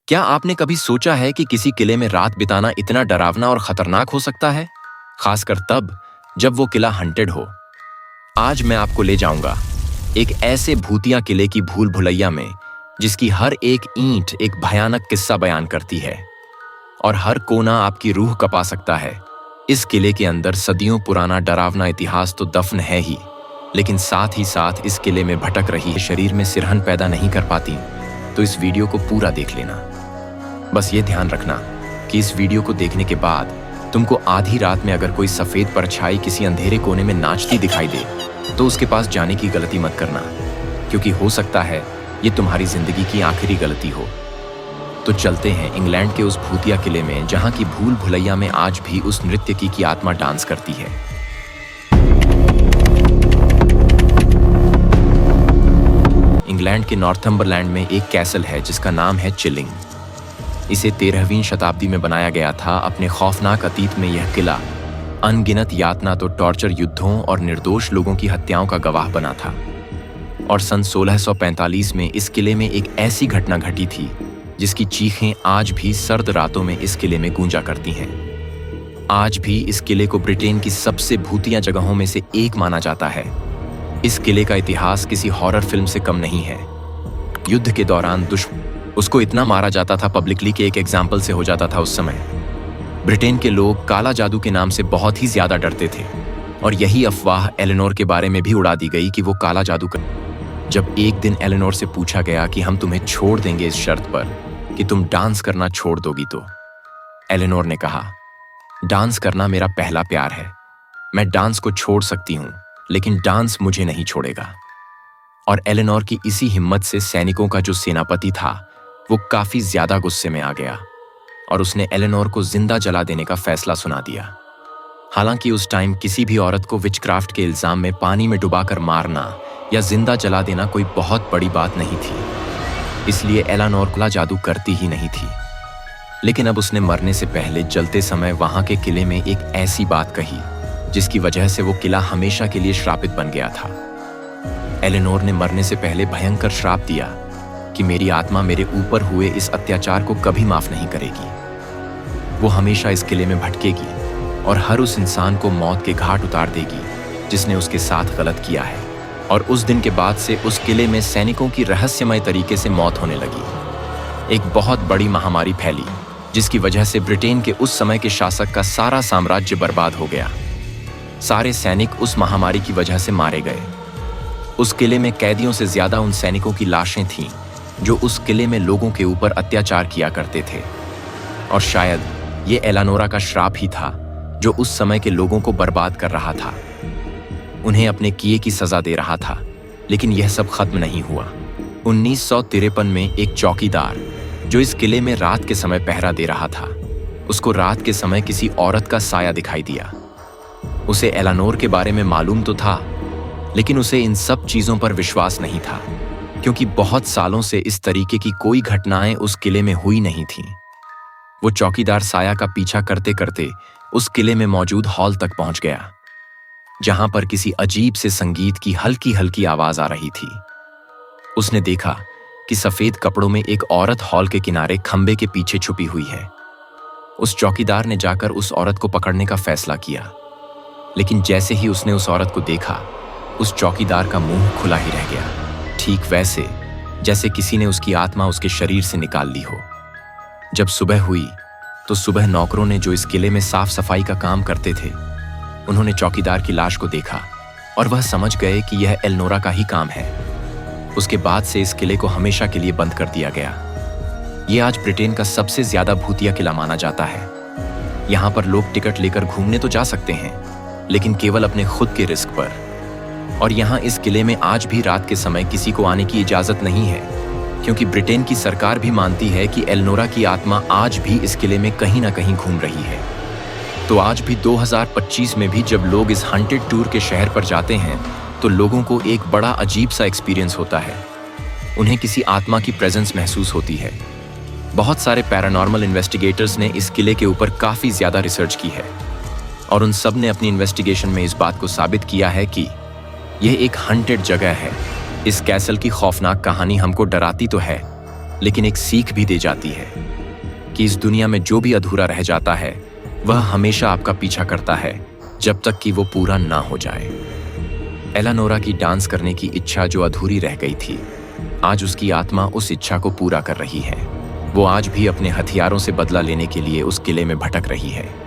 क्या आपने कभी सोचा है कि किसी किले में रात बिताना इतना डरावना और खतरनाक हो सकता है, खासकर तब जब वो किला हंटेड हो। आज मैं आपको ले जाऊंगा एक ऐसे भूतिया किले की भूल भुलैया में जिसकी हर एक ईंट एक भयानक किस्सा बयान करती है और हर कोना आपकी रूह कपा सकता है। इस किले के अंदर सदियों पुराना डरावना इतिहास तो दफन है ही, लेकिन साथ ही साथ इस किले में भटक रही शरीर में सिरहन पैदा नहीं कर पाती। तो इस वीडियो को पूरा देख लेना। बस ये ध्यान रखना कि इस वीडियो को देखने के बाद तुमको आधी रात में अगर कोई सफेद परछाई किसी अंधेरे कोने में नाचती दिखाई दे तो उसके पास जाने की गलती मत करना, क्योंकि हो सकता है ये तुम्हारी जिंदगी की आखिरी गलती हो। तो चलते हैं इंग्लैंड के उस भूतिया किले में जहां की भूल भुलैया में आज भी उस नृत्यकी की आत्मा डांस करती है। इंग्लैंड के नॉर्थम्बरलैंड में एक कैसल है जिसका नाम है चिलिंग। इसे 13वीं शताब्दी में बनाया गया था। अपने खौफनाक अतीत में यह किला अनगिनत यातना तो टॉर्चर युद्धों और निर्दोष लोगों की हत्याओं का गवाह बना था। और सन 1645 में इस किले में एक ऐसी घटना घटी थी जिसकी चीखें आज भी सर्द रातों में इस किले में गूंजा करती हैं। आज भी इस किले को ब्रिटेन की सबसे भूतिया जगहों में से एक माना जाता है। इस किले का इतिहास किसी हॉरर फिल्म से कम नहीं है। युद्ध के दौरान दुश्मन उसको इतना मारा जाता था पब्लिकली कि एक एग्जाम्पल से हो जाता था। उस समय ब्रिटेन के लोग काला जादू के नाम से बहुत ही ज्यादा डरते थे और यही अफवाह एलेनोर के बारे में भी उड़ा दी गई कि वो काला जादू कर। जब एक दिन एलेनोर से पूछा गया कि हम तुम्हें छोड़ देंगे इस शर्त पर कि तुम डांस करना छोड़ दोगी, तो एलेनोर ने कहा, डांस करना मेरा पहला प्यार है। मैं डांस को छोड़ सकती हूं, लेकिन डांस मुझे नहीं छोड़ेगा। और एलेनोर की इसी हिम्मत से सैनिकों का जो सेनापति था वो काफी ज्यादा गुस्से में आ गया और उसने एलेनोर को जिंदा जला देने का फैसला सुना दिया। हालांकि उस टाइम किसी भी औरत को विचक्राफ्ट के इल्जाम में पानी में डुबाकर मारना या जिंदा जला देना कोई बहुत बड़ी बात नहीं थी, इसलिए एलेनोर काला जादू करती ही नहीं थी। लेकिन अब उसने मरने से पहले जलते समय वहां के किले में एक ऐसी बात कही जिसकी वजह से वो किला हमेशा के लिए श्रापित बन गया था। एलेनोर ने मरने से पहले भयंकर श्राप दिया कि मेरी आत्मा मेरे ऊपर हुए इस अत्याचार को कभी माफ नहीं करेगी। वो हमेशा इस किले में भटकेगी और हर उस इंसान को मौत के घाट उतार देगी जिसने उसके साथ गलत किया है। और उस दिन के बाद से उस किले में सैनिकों की रहस्यमय तरीके से मौत होने लगी। एक बहुत बड़ी महामारी फैली जिसकी वजह से ब्रिटेन के उस समय के शासक का सारा साम्राज्य बर्बाद हो गया। सारे सैनिक उस महामारी की वजह से मारे गए। उस किले में कैदियों से ज्यादा उन सैनिकों की लाशें थीं जो उस किले में लोगों के ऊपर अत्याचार किया करते थे। और शायद ये एलेनोरा का श्राप ही था जो उस समय के लोगों को बर्बाद कर रहा था, उन्हें अपने किए की सजा दे रहा था। लेकिन यह सब खत्म नहीं हुआ। 1953 में एक चौकीदार जो इस किले में रात के समय पहरा दे रहा था, उसको रात के समय किसी औरत का साया दिखाई दिया। उसे एलेनोर के बारे में मालूम तो था, लेकिन उसे इन सब चीजों पर विश्वास नहीं था, क्योंकि बहुत सालों से इस तरीके की कोई घटनाएं उस किले में हुई नहीं थीं। वो चौकीदार साया का पीछा करते करते उस किले में मौजूद हॉल तक पहुंच गया, जहां पर किसी अजीब से संगीत की हल्की हल्की आवाज आ रही थी। उसने देखा कि सफेद कपड़ों में एक औरत हॉल के किनारे खंबे के पीछे छुपी हुई है। उस चौकीदार ने जाकर उस औरत को पकड़ने का फैसला किया, लेकिन जैसे ही उसने उस औरत को देखा, उस चौकीदार का मुंह खुला ही रह गया, ठीक वैसे जैसे किसी ने उसकी आत्मा उसके शरीर से निकाल ली हो। जब सुबह हुई तो सुबह नौकरों ने जो इस किले में साफ सफाई का काम करते थे, उन्होंने चौकीदार की लाश को देखा और वह समझ गए कि यह एलेनोरा का ही काम है। उसके बाद से इस किले को हमेशा के लिए बंद कर दिया गया। यह आज ब्रिटेन का सबसे ज्यादा भूतिया किला माना जाता है। यहाँ पर लोग टिकट लेकर घूमने तो जा सकते हैं, लेकिन केवल अपने खुद के रिस्क पर। और यहाँ इस किले में आज भी रात के समय किसी को आने की इजाजत नहीं है, क्योंकि ब्रिटेन की सरकार भी मानती है कि एलेनोरा की आत्मा आज भी इस किले में कहीं ना कहीं घूम रही है। तो आज भी 2025 में भी जब लोग इस हंटेड टूर के शहर पर जाते हैं तो लोगों को एक बड़ा अजीब सा एक्सपीरियंस होता है। उन्हें किसी आत्मा की प्रेजेंस महसूस होती है। बहुत सारे पैरानॉर्मल इन्वेस्टिगेटर्स ने इस किले के ऊपर काफी ज्यादा रिसर्च की है और उन सब ने अपनी इन्वेस्टिगेशन में इस बात को साबित किया है कि यह एक हंटेड जगह है। इस कैसल की खौफनाक कहानी हमको डराती तो है, लेकिन एक सीख भी दे जाती है कि इस दुनिया में जो भी अधूरा रह जाता है वह हमेशा आपका पीछा करता है जब तक कि वो पूरा ना हो जाए। एलानोरा की डांस करने की इच्छा जो अधूरी रह गई थी, आज उसकी आत्मा उस इच्छा को पूरा कर रही है। वो आज भी अपने हथियारों से बदला लेने के लिए उस किले में भटक रही है।